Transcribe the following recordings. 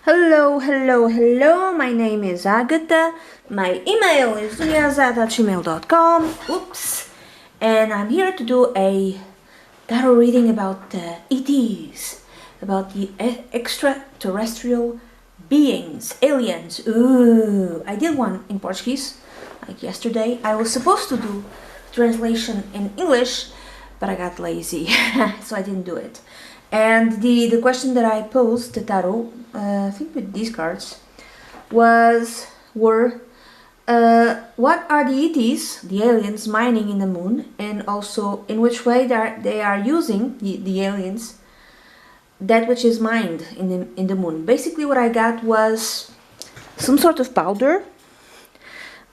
Hello, hello, hello. My name is Agatha. My email is duniazat@gmail.com. Oops. And I'm here to do a tarot reading about ETs, about the extraterrestrial beings, aliens. Ooh, I did one in Portuguese, like yesterday. I was supposed to do translation in English, but I got lazy, so I didn't do it. And the question that I posed to tarot, I think with these cards, were what are the ETs, the aliens, mining in the moon, and also in which way they are using the aliens that which is mined in the moon. Basically, what I got was some sort of powder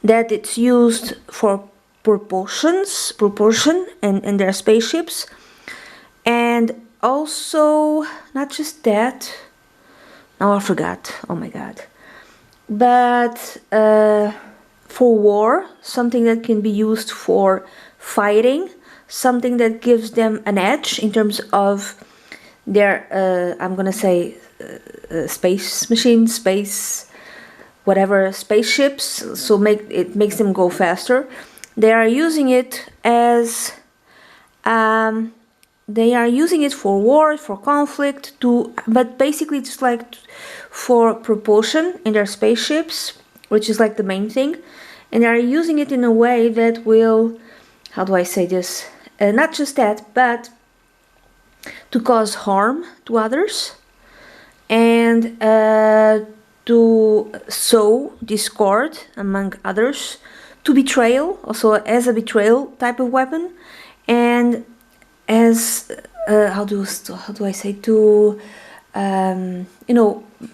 that it's used for propulsion and their spaceships, and also not just that. Oh, I forgot. Oh my god. But for war, something that can be used for fighting, something that gives them an edge in terms of their, I'm gonna say, space machines, whatever, spaceships. So it makes them go faster. They are using it as, they are using it for war, for conflict, but basically it's like for propulsion in their spaceships, which is like the main thing. And they are using it in a way that will, how do I say this? Not just that, but to cause harm to others and to sow discord among others, to betrayal, also as a betrayal type of weapon, and as how do I say, to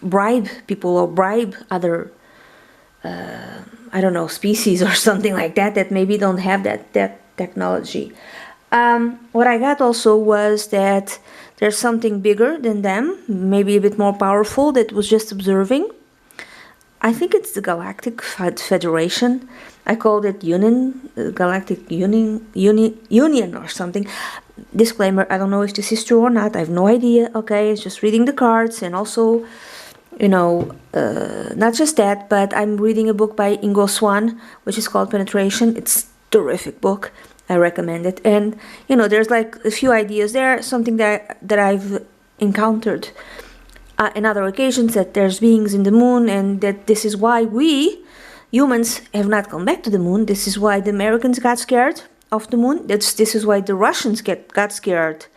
bribe people or bribe other I don't know, species or something like that maybe don't have that technology. What I got also was that there's something bigger than them, maybe a bit more powerful, that was just observing. I think it's the Galactic Federation. I called it Galactic Union or something. Disclaimer, I don't know if this is true or not. I have no idea. Okay, it's just reading the cards, and also, not just that, but I'm reading a book by Ingo Swann, which is called Penetration. It's a terrific book. I recommend it. And, there's like a few ideas there, something that I've encountered in other occasions, that there's beings in the moon, and that this is why we humans have not come back to the moon. This is why the Americans got scared of the moon. This is why the Russians got scared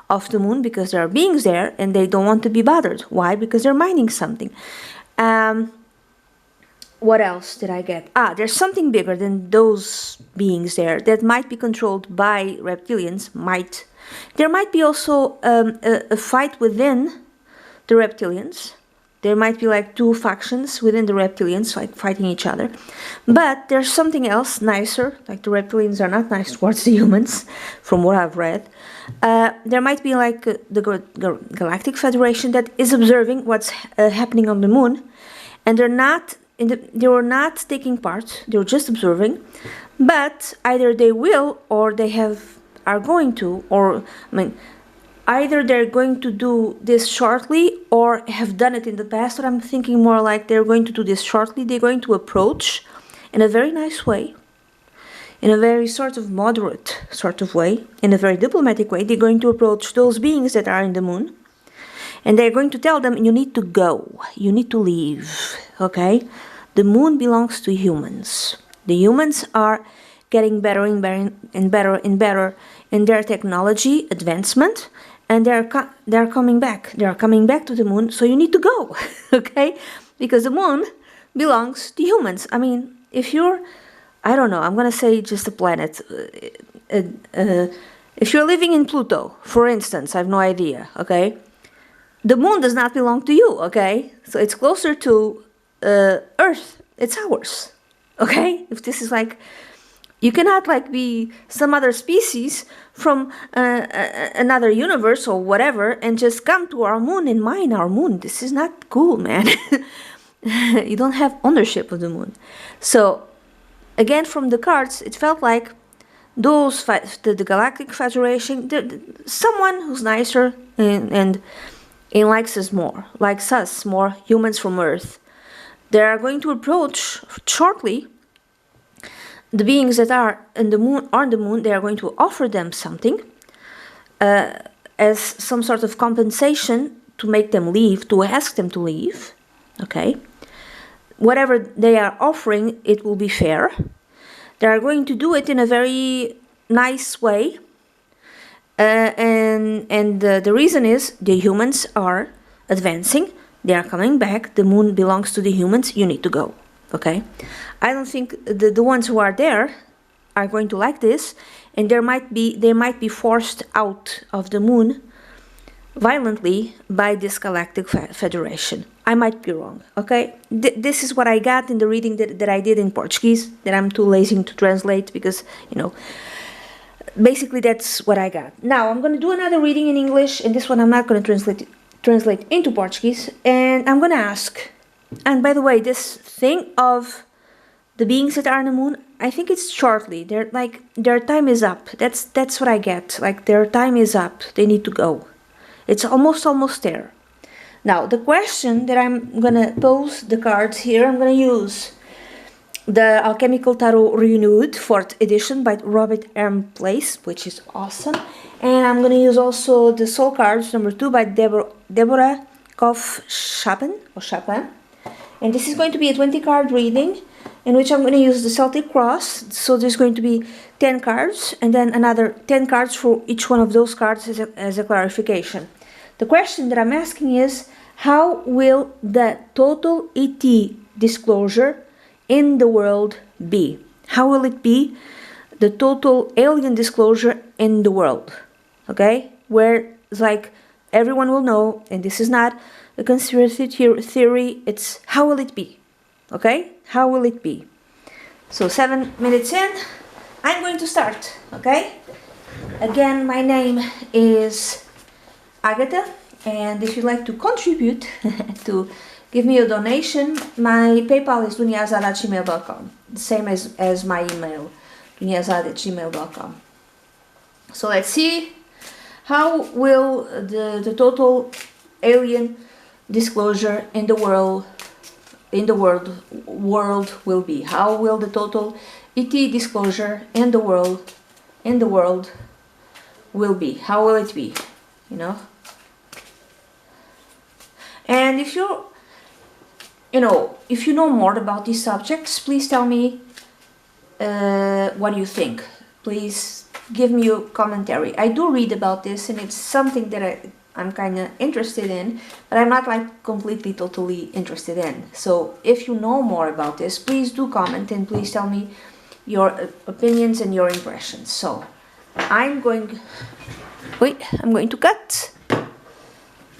of the moon, because there are beings there and they don't want to be bothered. Why? Because they're mining something. What else did I get? There's something bigger than those beings there that might be controlled by reptilians. There might be also a fight within the reptilians. There might be like two factions within the reptilians, like fighting each other. But there's something else nicer, like the reptilians are not nice towards the humans, from what I've read. There might be like the Galactic Federation that is observing what's happening on the moon, and they were not taking part, they were just observing. But either they will, or are going to, either they're going to do this shortly or have done it in the past, or I'm thinking more like they're going to do this shortly. They're going to approach in a very nice way, in a very sort of moderate sort of way, in a very diplomatic way. They're going to approach those beings that are in the moon, and they're going to tell them, you need to go, you need to leave, okay? The moon belongs to humans. The humans are getting better and better in their technology advancement, and they're coming back. They are coming back to the moon, so you need to go, okay? Because the moon belongs to humans. I mean, if you're, I don't know, I'm gonna say just a planet. If you're living in Pluto, for instance, I have no idea, okay? The moon does not belong to you, okay? So it's closer to Earth. It's ours, okay? If this is like, you cannot like be some other species from another universe or whatever and just come to our moon and mine our moon. This is not cool, man. You don't have ownership of the moon. So again, from the cards, it felt like the Galactic Federation, someone who's nicer and and likes us more, humans from Earth. They are going to approach shortly the beings that are on the moon. They are going to offer them something as some sort of compensation to make them leave, to ask them to leave. Okay, whatever they are offering, it will be fair. They are going to do it in a very nice way, and the reason is the humans are advancing. They are coming back. The moon belongs to the humans. You need to go. Okay, I don't think the ones who are there are going to like this, and they might be forced out of the moon violently by this galactic federation. I might be wrong. Okay, this is what I got in the reading that I did in Portuguese, that I'm too lazy to translate, because basically that's what I got. Now I'm going to do another reading in English, and this one I'm not going to translate into Portuguese, and I'm going to ask. And by the way, this thing of the beings that are on the moon, I think it's shortly. Their time is up. That's what I get. Like, their time is up. They need to go. It's almost there. Now, the question that I'm gonna pose the cards here, I'm gonna use the Alchemical Tarot Renewed 4th edition by Robert M. Place, which is awesome. And I'm gonna use also the Soul Cards number 2 by Deborah Koff Chapin. And this is going to be a 20-card reading, in which I'm going to use the Celtic Cross. So there's going to be 10 cards, and then another 10 cards for each one of those cards as a clarification. The question that I'm asking is, how will the total ET disclosure in the world be? How will it be, the total alien disclosure in the world? Okay? Where it's like everyone will know, and this is not a conspiracy theory, it's how will it be? Okay? How will it be? So 7 minutes in, I'm going to start, okay? Again, my name is Agatha, and if you'd like to contribute to give me a donation, my PayPal is duniazad@gmail.com, the same as my email, duniazad@gmail.com. So let's see, how will the total alien disclosure in the world will be? How will the total ET disclosure in the world will be? How will it be? And if you know more about these subjects, please tell me what do you think. Please give me your commentary. I do read about this, and it's something that I'm kind of interested in, but I'm not like completely, totally interested in. So if you know more about this, please do comment, and please tell me your opinions and your impressions. So I'm going to cut,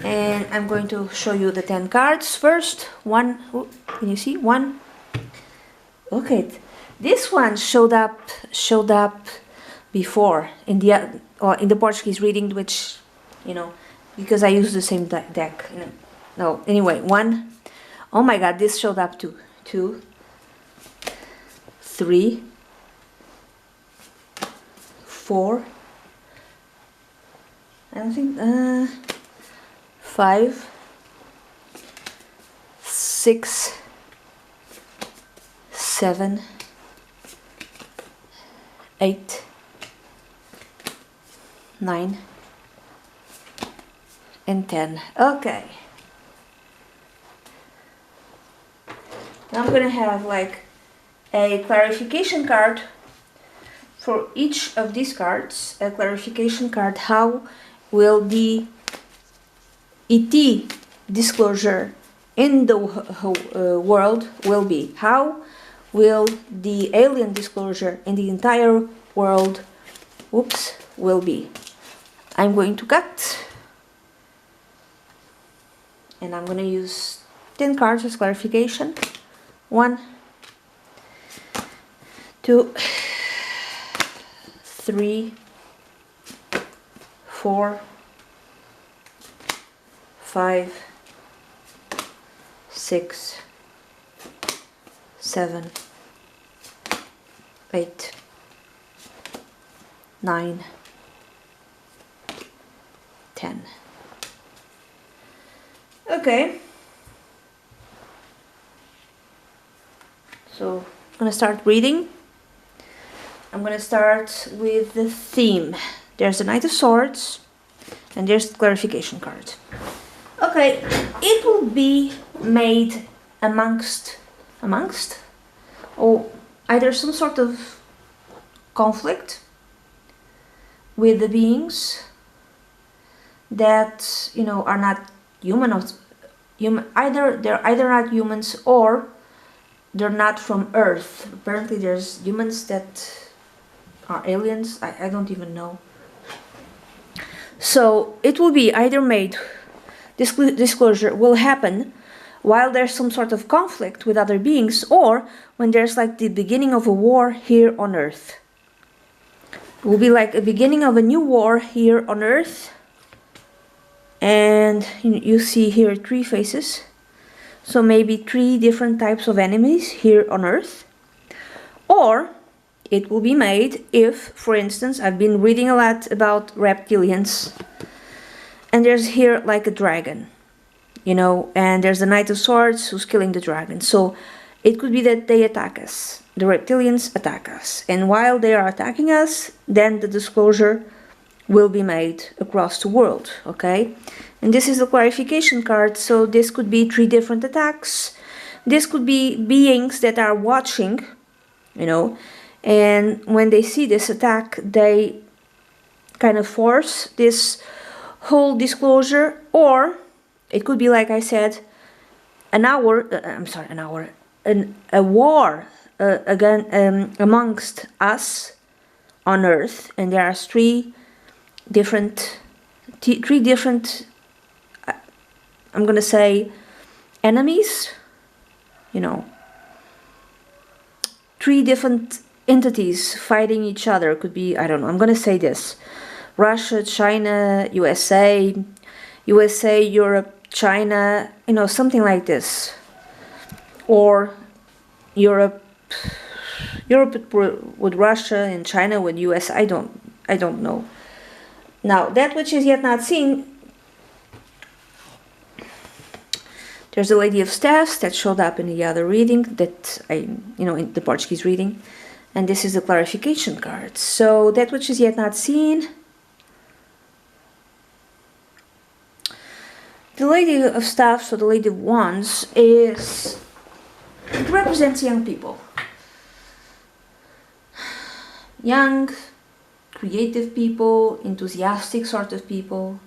and I'm going to show you the 10 cards first. One, can you see? One. Okay, this one showed up before in the Portuguese reading, which, because I use the same deck. No, anyway, one. Oh my God, this showed up too. 2, 3, 4. I don't think 5, 6, 7, 8, 9, and 10. Okay. Now I'm gonna have like a clarification card for each of these cards. A clarification card. How will the ET disclosure in the world will be? How will the alien disclosure in the entire world will be? I'm going to cut, and I'm going to use 10 cards as clarification. 1, 2, 3, 4, 5, 6, 7, 8, 9, 10. Okay. So I'm gonna start reading. I'm gonna start with the theme. There's the Knight of Swords, and there's the clarification card. Okay, it will be made amongst, or either some sort of conflict with the beings that, you know, are not human, either they're either not humans or they're not from Earth. Apparently there's humans that are aliens. I don't even know. So it will be either made, disclosure will happen while there's some sort of conflict with other beings, or when there's like the beginning of a war here on Earth. It will be like a beginning of a new war here on Earth. And you see here 3 faces. So maybe 3 different types of enemies here on Earth. Or it will be made if, for instance, I've been reading a lot about reptilians, and there's here like a dragon, you know, and there's the Knight of Swords who's killing the dragon. So it could be that they attack us, the reptilians attack us, and while they are attacking us, then the disclosure will be made across the world, okay? And this is the clarification card, so this could be 3 different attacks. This could be beings that are watching, you know, and when they see this attack, they kind of force this whole disclosure, or it could be, like I said, a war amongst us on Earth, and there are 3 different, I'm gonna say, enemies, you know, 3 different entities fighting each other. Could be, I don't know, I'm gonna say this: Russia, China, USA, Europe, China, you know, something like this. Or Europe with Russia and China with US. I don't know. Now, that which is yet not seen, there's the Lady of Staffs that showed up in the other reading, that in the Portuguese reading. And this is the clarification card. So that which is yet not seen. The Lady of Staffs, or the Lady of Wands, it represents young people. Young, creative people, enthusiastic sort of people.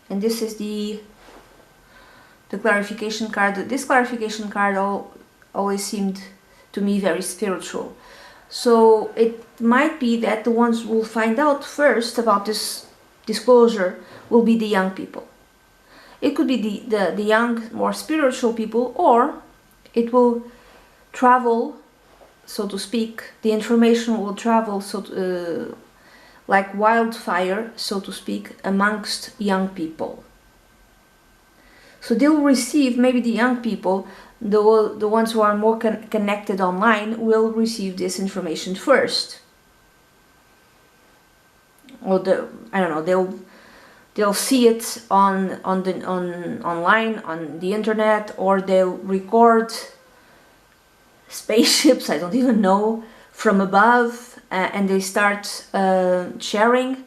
And this is the clarification card. This clarification card always seemed to me very spiritual. So it might be that the ones who will find out first about this disclosure will be the young people. It could be the young, more spiritual people, or it will travel, so to speak. The information will travel like wildfire, so to speak, amongst young people. So they will receive, maybe the young people, the ones who are more connected online, will receive this information first. Or I don't know, they'll see it online on the internet, or they'll record spaceships, I don't even know, from above, and they start sharing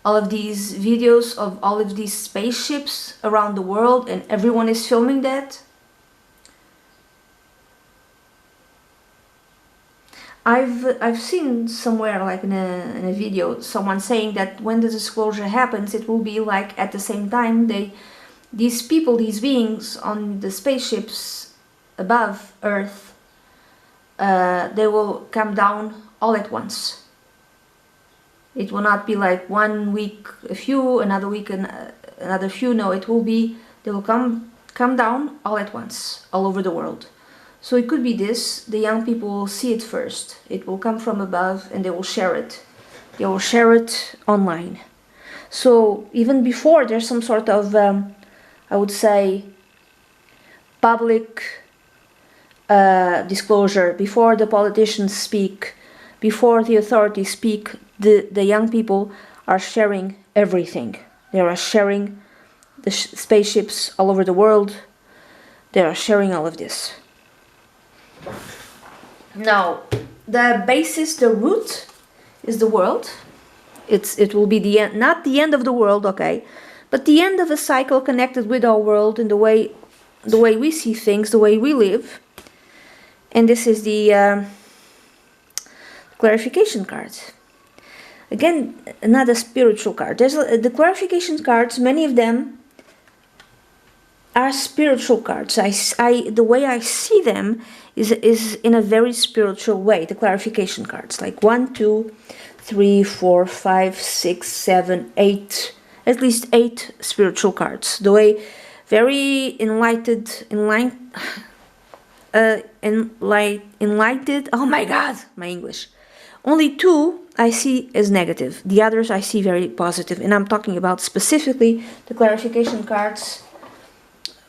all of these videos of all of these spaceships around the world, and everyone is filming that. I've seen somewhere, like in a video, someone saying that when the disclosure happens, it will be like at the same time these beings on the spaceships above Earth, they will come down all at once. It will not be like 1 week a few, another week another few. No, they will come down all at once, all over the world. So it could be this: the young people will see it first. It will come from above, and they will share it. They will share it online. So even before there's some sort of, I would say, public disclosure, before the politicians speak, before the authorities speak, the young people are sharing everything. They are sharing the spaceships all over the world, they are sharing all of this. Now, the basis, the root, is the world. It will be the end, not the end of the world, okay, but the end of a cycle connected with our world and the way we see things, the way we live. And this is the clarification card. Again, another spiritual card. There's the clarification cards. Many of them are spiritual cards. The way I see them is in a very spiritual way. The clarification cards, like 1, 2, 3, 4, 5, 6, 7, 8, at least 8 spiritual cards. The way very enlightened. Oh my God, my English. Only 2 I see as negative. The others I see very positive. And I'm talking about specifically the clarification cards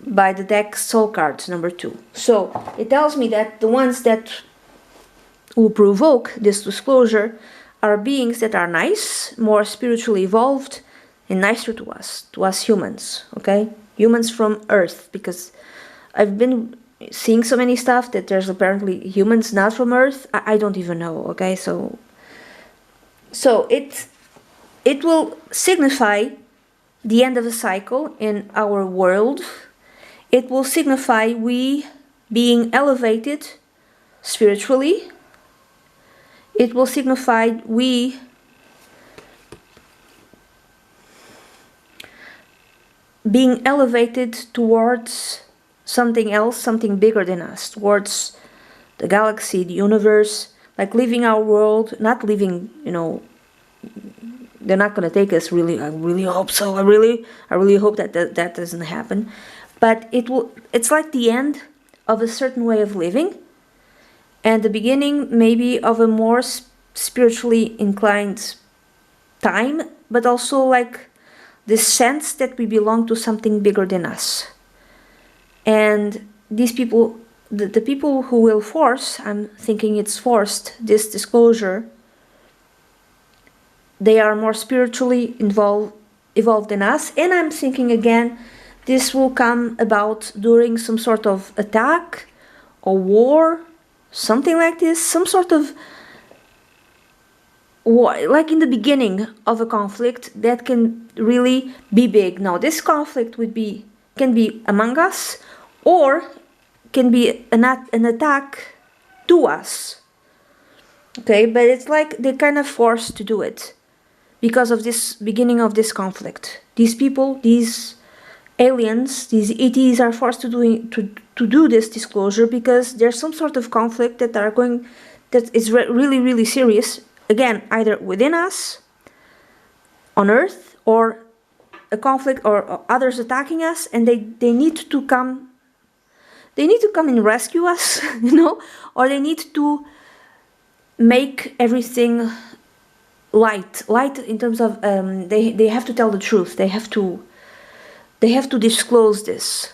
by the deck Soul Cards number 2. So it tells me that the ones that will provoke this disclosure are beings that are nice, more spiritually evolved, and nicer to us humans, okay? Humans from Earth, because I've been seeing so many stuff that there's apparently humans not from Earth. I don't even know, okay? So it will signify the end of a cycle in our world. It will signify we being elevated spiritually. It will signify we being elevated towards something else, something bigger than us, towards the galaxy, the universe, like leaving our world, not leaving, they're not going to take us, really. I really hope so. I really hope that doesn't happen. But it's like the end of a certain way of living and the beginning maybe of a more spiritually inclined time, but also like this sense that we belong to something bigger than us. And these people, the people who will force, I'm thinking it's forced, this disclosure, they are more spiritually evolved than us. And I'm thinking again, this will come about during some sort of attack or war, something like this, some sort of war, like in the beginning of a conflict that can really be big. Now, this conflict can be among us, or can be an attack to us. Okay, but it's like they're kind of forced to do it because of this beginning of this conflict. These people, these aliens, these ETs are forced to do this disclosure because there's some sort of conflict that is really, really serious. Again, either within us, on Earth, or a conflict or others attacking us, and they need to come. They need to come and rescue us, or they need to make everything light in terms of they have to tell the truth. They have to disclose this.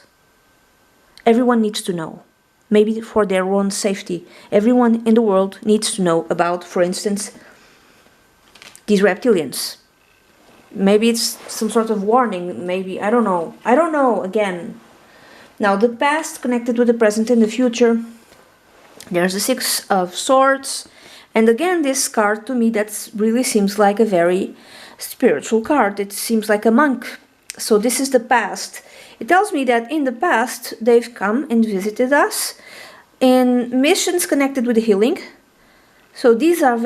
Everyone needs to know, maybe for their own safety. Everyone in the world needs to know about, for instance, these reptilians. Maybe it's some sort of warning. Maybe I don't know. Again. Now, the past connected with the present and the future. There's the 6 of Swords. And again, this card to me, that really seems like a very spiritual card. It seems like a monk. So this is the past. It tells me that in the past, they've come and visited us in missions connected with healing. So these are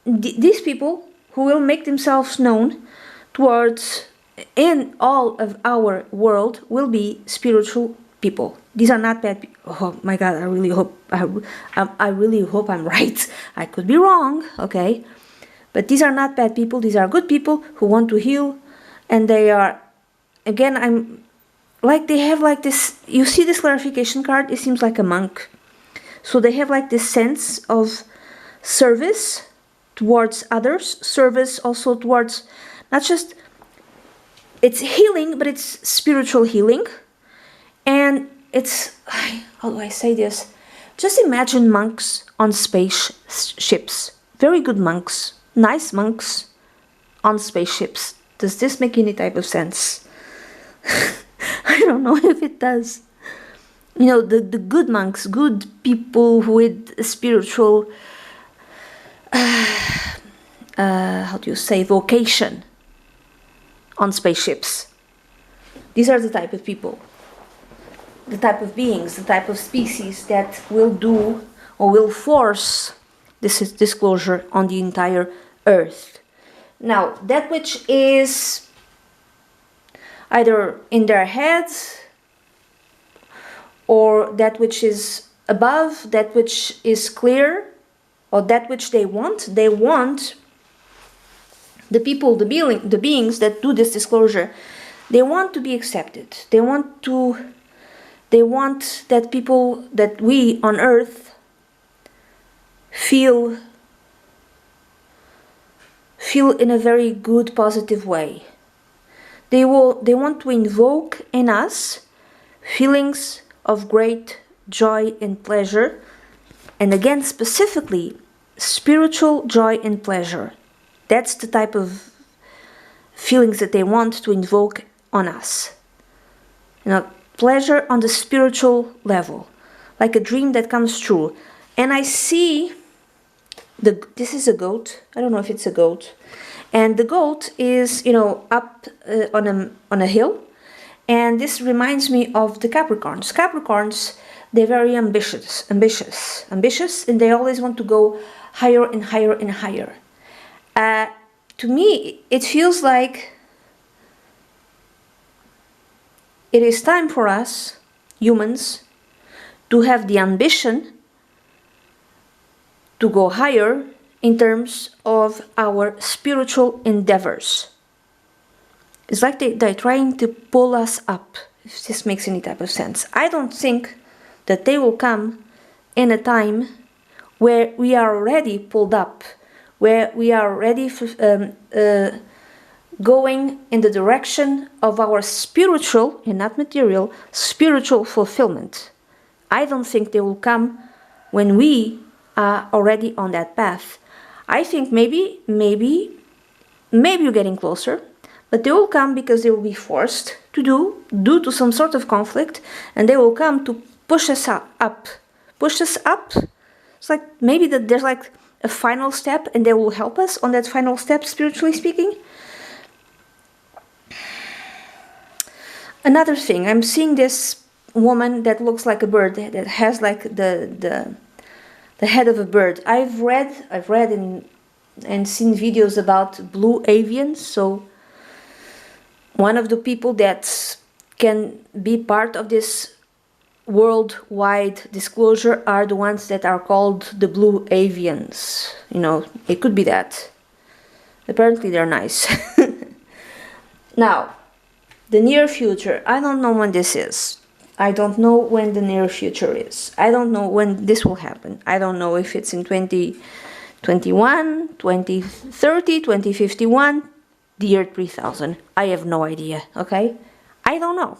these people who will make themselves known towards, in all of our world, will be spiritual people. These are not bad people. Oh my God, I really hope I'm right. I could be wrong, okay? But these are not bad people. These are good people who want to heal. And they are, again, they have like this, you see this clarification card, it seems like a monk. So they have like this sense of service towards others, service also towards, not just, it's healing, but it's spiritual healing. And it's, how do I say this? Just imagine monks on spaceships. Very good monks, nice monks on spaceships. Does this make any type of sense? I don't know if it does. You know, the good monks, good people with spiritual, how do you say, vocation on spaceships. These are the type of people, the type of beings, the type of species that will do or will force this disclosure on the entire Earth. Now, that which is either in their heads or that which is above, that which is clear, or that which they want the people, the beings that do this disclosure, they want to be accepted. They want that people, that we on Earth feel in a very good, positive way. They want to invoke in us feelings of great joy and pleasure, and again, specifically, spiritual joy and pleasure. That's the type of feelings that they want to invoke on us. You know, pleasure on the spiritual level, like a dream that comes true. And I see this is a goat. I don't know if it's a goat. And the goat is, you know, up on a hill. And this reminds me of the Capricorns. Capricorns, they're very ambitious, and they always want to go higher and higher and higher. To me, it feels like it is time for us, humans, to have the ambition to go higher in terms of our spiritual endeavors. It's like they're trying to pull us up, if this makes any type of sense. I don't think that they will come in a time where we are already pulled up, where we are already going in the direction of our spiritual, and not material, spiritual fulfillment. I don't think they will come when we are already on that path. I think maybe you're getting closer, but they will come because they will be forced to due to some sort of conflict, and they will come to push us up. Push us up. It's like maybe that there's like a final step, and they will help us on that final step, spiritually speaking. Another thing, I'm seeing this woman that looks like a bird, that has like the head of a bird. I've read and seen videos about blue avians. So one of the people that can be part of this worldwide disclosure are the ones that are called the blue avians. You know, it could be that. Apparently they're nice. Now, the near future, I don't know when this is. I don't know when the near future is. I don't know when this will happen. I don't know if it's in 2021, 2030, 2051, the year 3000. I have no idea, okay? I don't know.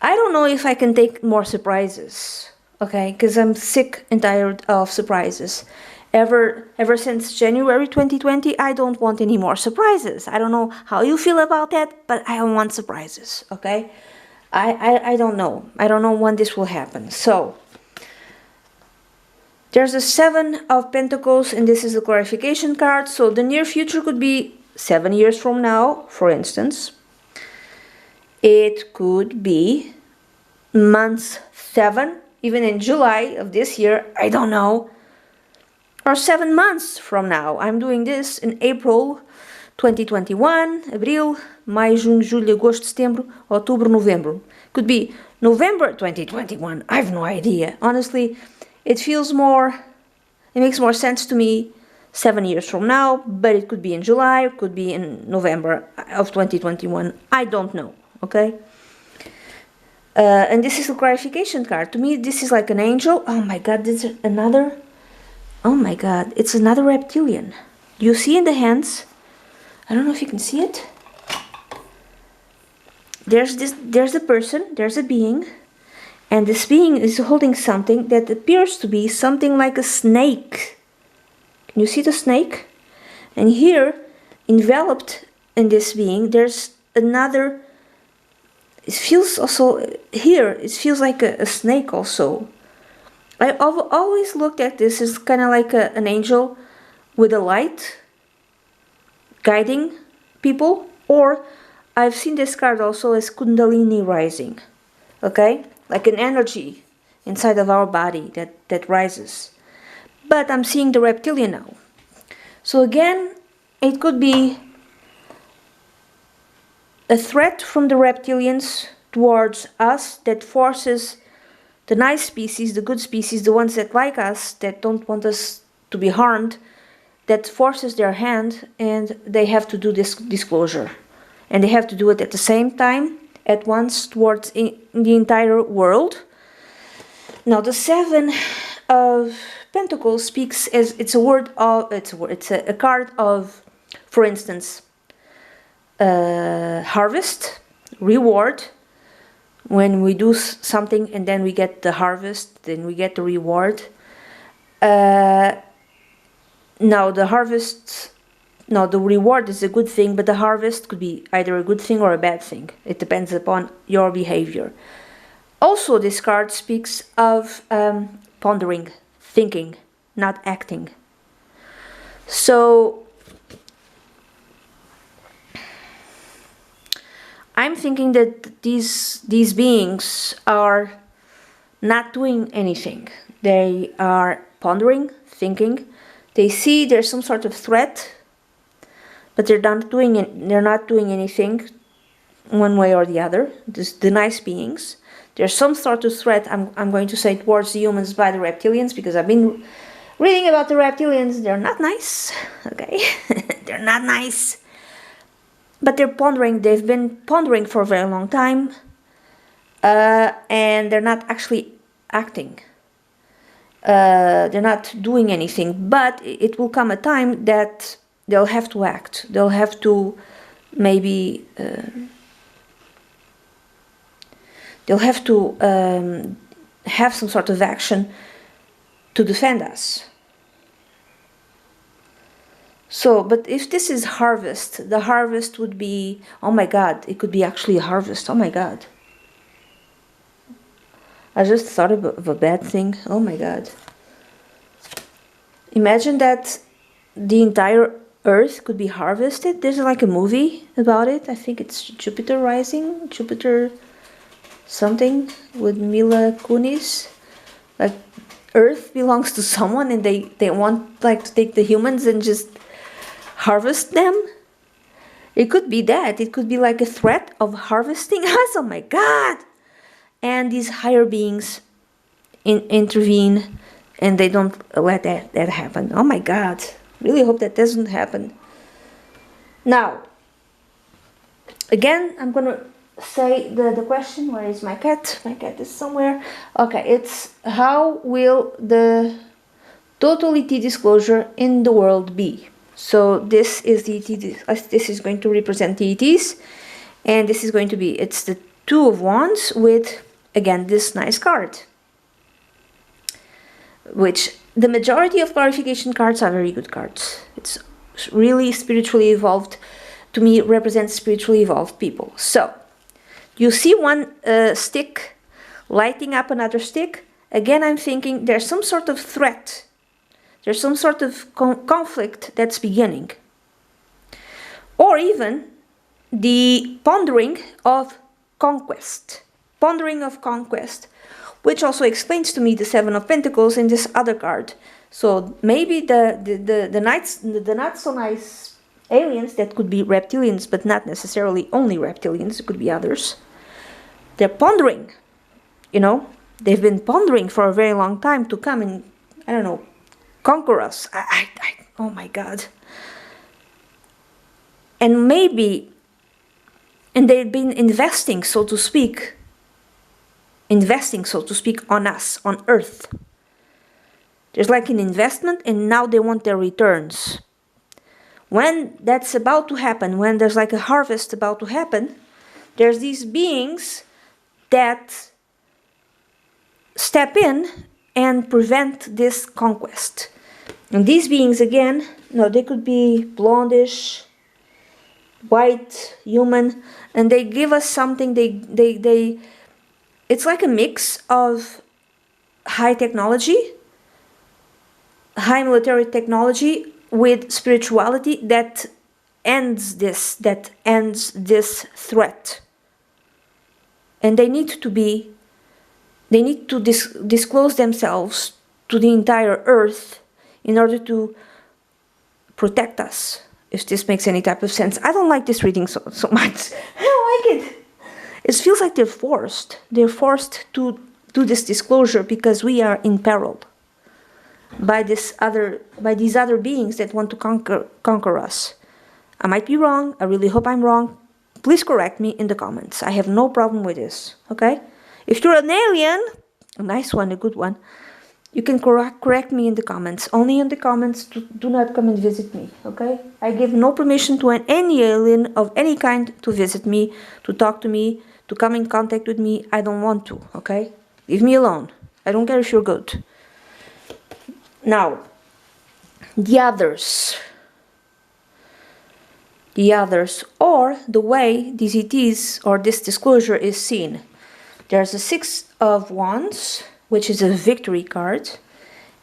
I don't know if I can take more surprises, okay? Because I'm sick and tired of surprises. Ever since January 2020, I don't want any more surprises. I don't know how you feel about that, but I don't want surprises, okay? I don't know. I don't know when this will happen. So, there's a 7 of Pentacles, and this is the clarification card. So, the near future could be 7 years from now, for instance. It could be month 7, even in July of this year, I don't know. Or 7 months from now. I'm doing this in April 2021, Abril, Maio, Junho, Julho, Agosto, Setembro, Outubro, Novembro. Could be November 2021. I have no idea. Honestly, it makes more sense to me 7 years from now, but it could be in July, it could be in November of 2021. I don't know, okay? And this is a clarification card. To me, this is like an angel. Oh my God, this is another... Oh my God, it's another reptilian. You see in the hands... I don't know if you can see it. There's a person, there's a being, and this being is holding something that appears to be something like a snake. Can you see the snake? And here, enveloped in this being, there's another it feels also here, it feels like a snake also. I've always looked at this as kind of like an angel with a light guiding people, or I've seen this card also as Kundalini rising, okay? Like an energy inside of our body that rises. But I'm seeing the reptilian now. So again, it could be a threat from the reptilians towards us that forces the nice species, the good species, the ones that like us, that don't want us to be harmed, that forces their hand, and they have to do this disclosure. And they have to do it at the same time, at once, towards the entire world. Now, the Seven of Pentacles speaks as it's a card of, for instance, harvest, reward. When we do something and then we get the harvest, then we get the reward. Now the reward is a good thing, but the harvest could be either a good thing or a bad thing. It depends upon your behavior. Also, this card speaks of pondering, thinking, not acting. So I'm thinking that these beings are not doing anything. They are pondering, thinking. They see there's some sort of threat, but they're not doing anything one way or the other. The nice beings. There's some sort of threat, I'm going to say, towards the humans by the reptilians, because I've been reading about the reptilians. They're not nice, okay? They're not nice. But they're pondering, they've been pondering for a very long time, and they're not actually acting. They're not doing anything, but it will come a time that they'll have to act. They'll have to maybe, they'll have to have some sort of action to defend us. So, but if this is harvest, the harvest would be, oh my God, it could be actually a harvest, oh my God. I just thought of a bad thing, oh my God. Imagine that the entire earth could be harvested. There's like a movie about it, I think it's Jupiter Rising, Jupiter something with Mila Kunis. Like, earth belongs to someone and they want like to take the humans and just harvest them. It could be that. It could be like a threat of harvesting us. Oh my God. And these higher beings intervene and they don't let that happen. Oh my God. Really hope that doesn't happen. Now, again, I'm going to say the question. Where is my cat? My cat is somewhere. Okay, it's how will the totality disclosure in the world be? So this is this is going to represent the ETs, and this is going to be, it's the Two of Wands with, again, this nice card, which the majority of clarification cards are very good cards. It's really spiritually evolved, to me represents spiritually evolved people. So you see one stick lighting up another stick. Again, I'm thinking there's some sort of threat. There's some sort of conflict that's beginning. Or even the pondering of conquest. Pondering of conquest, which also explains to me the Seven of Pentacles in this other card. So maybe the not so nice aliens, that could be reptilians, but not necessarily only reptilians, it could be others. They're pondering, you know, they've been pondering for a very long time to come and, I don't know, conquer us. Oh my God. And maybe, and they've been investing, so to speak, on us, on Earth. There's like an investment, and now they want their returns. When that's about to happen, when there's like a harvest about to happen, there's these beings that step in and prevent this conquest. And these beings, again, no, they could be blondish, white human, and they give us something. It's like a mix of high technology, high military technology with spirituality that ends this threat. And they need to disclose themselves to the entire earth in order to protect us, if this makes any type of sense. I don't like this reading so much. I don't like it. It feels like they're forced. They're forced to do this disclosure because we are in peril by these other beings that want to conquer us. I might be wrong. I really hope I'm wrong. Please correct me in the comments. I have no problem with this, okay? If you're an alien, a nice one, a good one, you can correct me in the comments. Only in the comments. Do not come and visit me, okay? I give no permission to any alien of any kind to visit me, to talk to me, to come in contact with me. I don't want to, okay? Leave me alone. I don't care if you're good. Now, the others, or the way these ETs or this disclosure is seen. There's a Six of Wands, which is a victory card,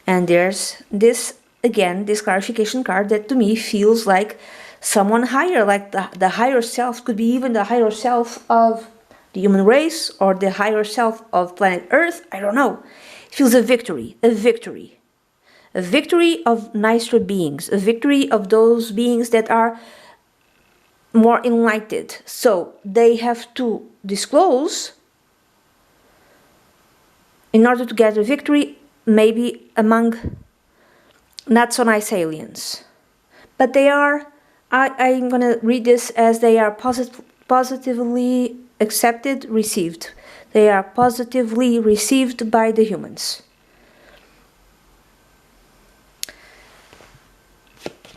and there's this, again, this clarification card that to me feels like someone higher, like the higher self, could be even the higher self of the human race or the higher self of planet Earth. I don't know. It feels a victory, a victory of nicer beings, a victory of those beings that are more enlightened. So they have to disclose in order to get a victory, maybe among not so nice aliens. But they are, I'm going to read this as they are positively accepted, received. They are positively received by the humans.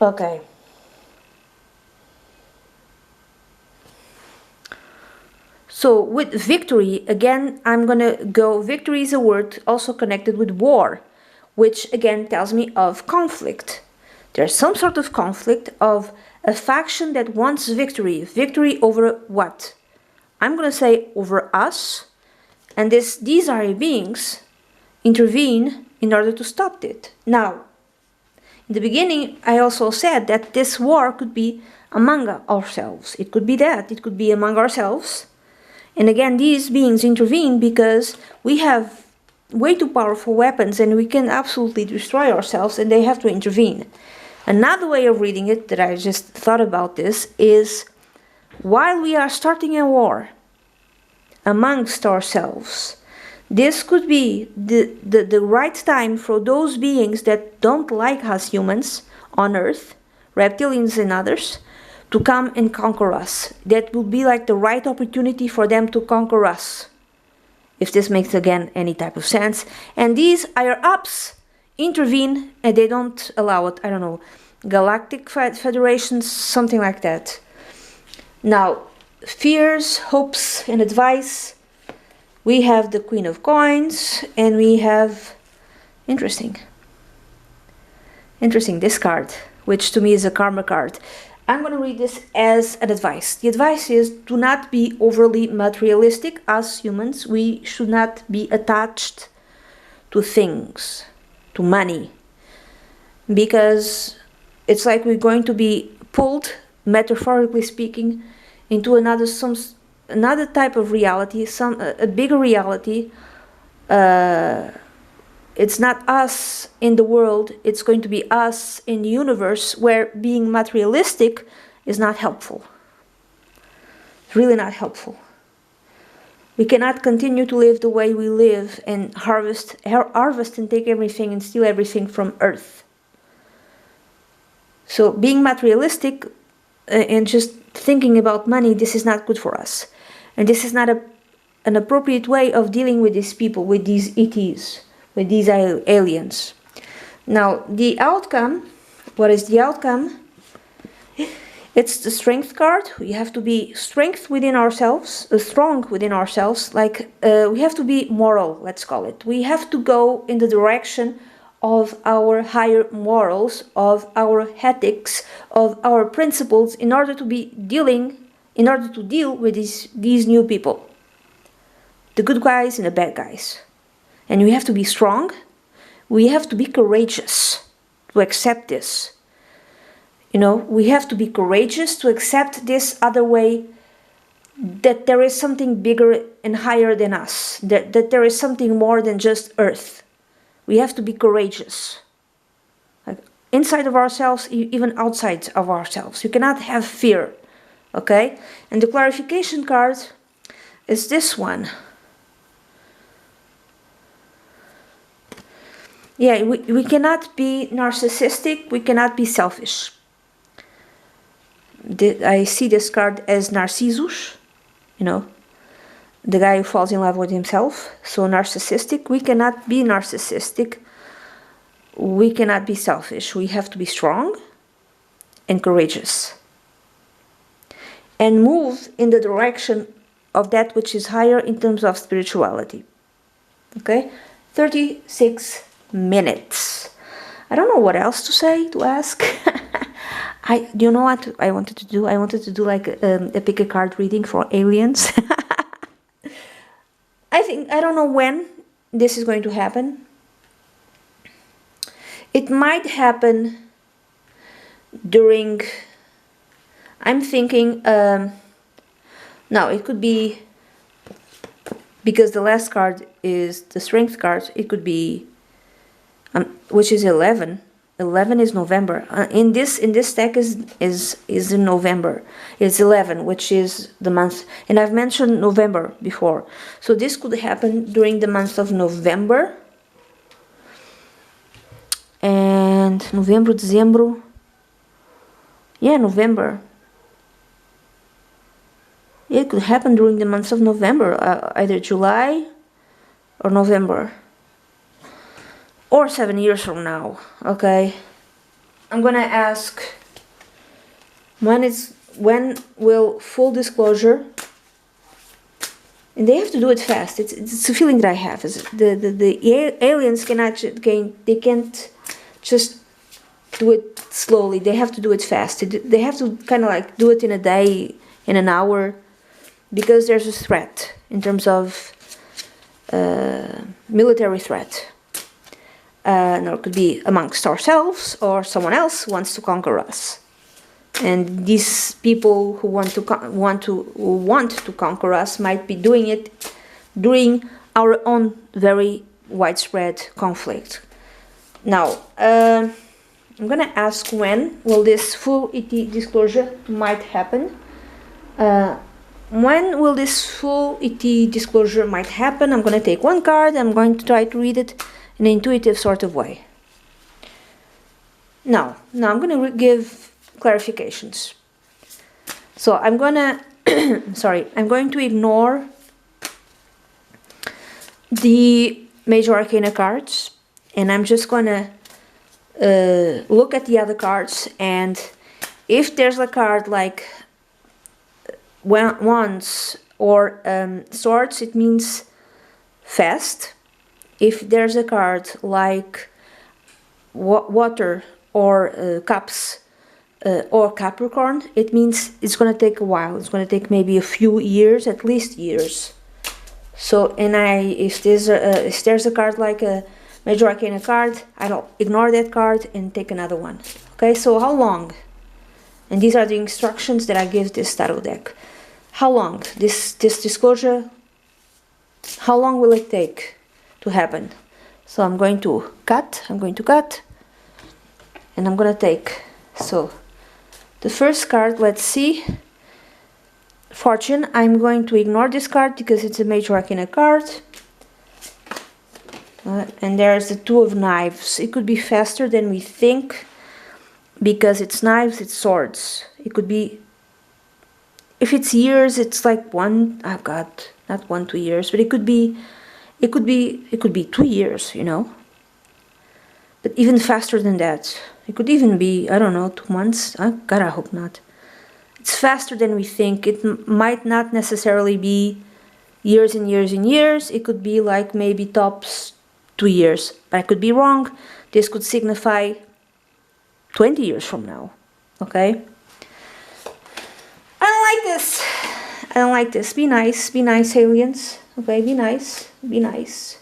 Okay. So with victory, again, I'm going to go, victory is a word also connected with war, which again tells me of conflict. There's some sort of conflict of a faction that wants victory. Victory over what? I'm going to say over us. And these are beings intervene in order to stop it. Now, in the beginning, I also said that this war could be among ourselves. It could be that. It could be among ourselves. And again, these beings intervene because we have way too powerful weapons and we can absolutely destroy ourselves, and they have to intervene. Another way of reading it that I just thought about this is, while we are starting a war amongst ourselves, this could be the right time for those beings that don't like us humans on Earth, reptilians and others, to come and conquer us. That would be like the right opportunity for them to conquer us, if this makes again any type of sense. And these higher ups intervene and they don't allow it. I don't know, galactic federations, something like that. Now, fears, hopes, and advice. We have the Queen of Coins, and we have interesting this card, which to me is a karma card. I'm going to read this as an advice. The advice is, do not be overly materialistic. As humans, we should not be attached to things, to money, because it's like we're going to be pulled, metaphorically speaking, into another type of reality, a bigger reality. It's not us in the world, it's going to be us in the universe, where being materialistic is not helpful. It's really not helpful. We cannot continue to live the way we live and harvest and take everything and steal everything from Earth. So being materialistic and just thinking about money, this is not good for us. And this is not an appropriate way of dealing with these people, with these ETs, with these aliens. Now, the outcome, what is the outcome? It's the strength card. We have to be strong within ourselves, like we have to be moral, let's call it. We have to go in the direction of our higher morals, of our ethics, of our principles in order to deal with these new people, the good guys and the bad guys. And we have to be strong. We have to be courageous to accept this. We have to be courageous to accept this other way, that there is something bigger and higher than us, that there is something more than just earth. We have to be courageous. Like inside of ourselves, even outside of ourselves. You cannot have fear. Okay? And the clarification card is this one. Yeah, we cannot be narcissistic, we cannot be selfish. I see this card as Narcissus, the guy who falls in love with himself. So narcissistic, we cannot be narcissistic, we cannot be selfish. We have to be strong and courageous. And move in the direction of that which is higher in terms of spirituality. Okay? 36 minutes. I don't know what else to say, to ask. Do you know what I wanted to do? I wanted to do like a pick a card reading for aliens. I don't know when this is going to happen. It might happen during, I'm thinking, no, it could be, because the last card is the strength card, it could be, which is 11. 11 is November. In this deck is in November. It's 11, which is the month, and I've mentioned November before. So this could happen during the month of November. And Novembro, Dezembro. Yeah, November. It could happen during the months of November, either July or November. Or 7 years from now, okay? I'm gonna ask, when will full disclosure, and they have to do it fast. It's a feeling that I have. Is the aliens they can't just do it slowly. They have to do it fast. They have to kind of like do it in a day, in an hour, because there's a threat in terms of military threat. Or it could be amongst ourselves, or someone else wants to conquer us. And these people who want to conquer us might be doing it during our own very widespread conflict. Now, I'm gonna ask, when will this full ET disclosure might happen? When will this full ET disclosure might happen? I'm gonna take one card. I'm going to try to read it in an intuitive sort of way. Now I'm going to give clarifications. So I'm going to, I'm going to ignore the major arcana cards, and I'm just going to look at the other cards, and if there's a card like wands or swords, it means fast. If there's a card like water or cups or Capricorn, it means it's going to take a while. It's going to take maybe a few years, at least years. So, if there's a card like a major arcana card, I'll ignore that card and take another one. Okay, so how long? And these are the instructions that I give this tarot deck. How long? This disclosure, how long will it take to happen? So I'm going to cut, and I'm going to take, so the first card, let's see, Fortune. I'm going to ignore this card because it's a major arcana card. And there's the Two of Knives. It could be faster than we think, because it's knives, it's swords. It could be, if it's years, it's like not 1-2 years, but it could be 2 years, But even faster than that. It could even be, I don't know, 2 months. God, I hope not. It's faster than we think. It might not necessarily be years and years and years. It could be like maybe tops 2 years. But I could be wrong. This could signify 20 years from now. Okay? I don't like this. I don't like this. Be nice. Be nice, aliens. Okay, be nice. Be nice.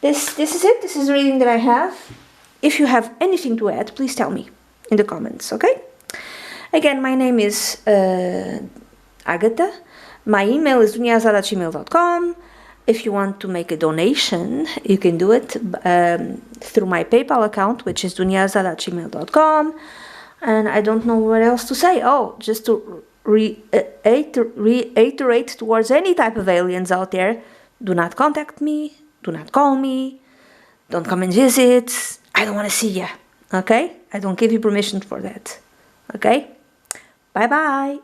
This is it. This is the reading that I have. If you have anything to add, please tell me in the comments, okay? Again, my name is Agatha. My email is duniazad@gmail.com. If you want to make a donation, you can do it through my PayPal account, which is duniazad@gmail.com. And I don't know what else to say. Oh, just to reiterate towards any type of aliens out there, do not contact me, do not call me, don't come and visit. I don't want to see you, okay? I don't give you permission for that, okay? Bye-bye.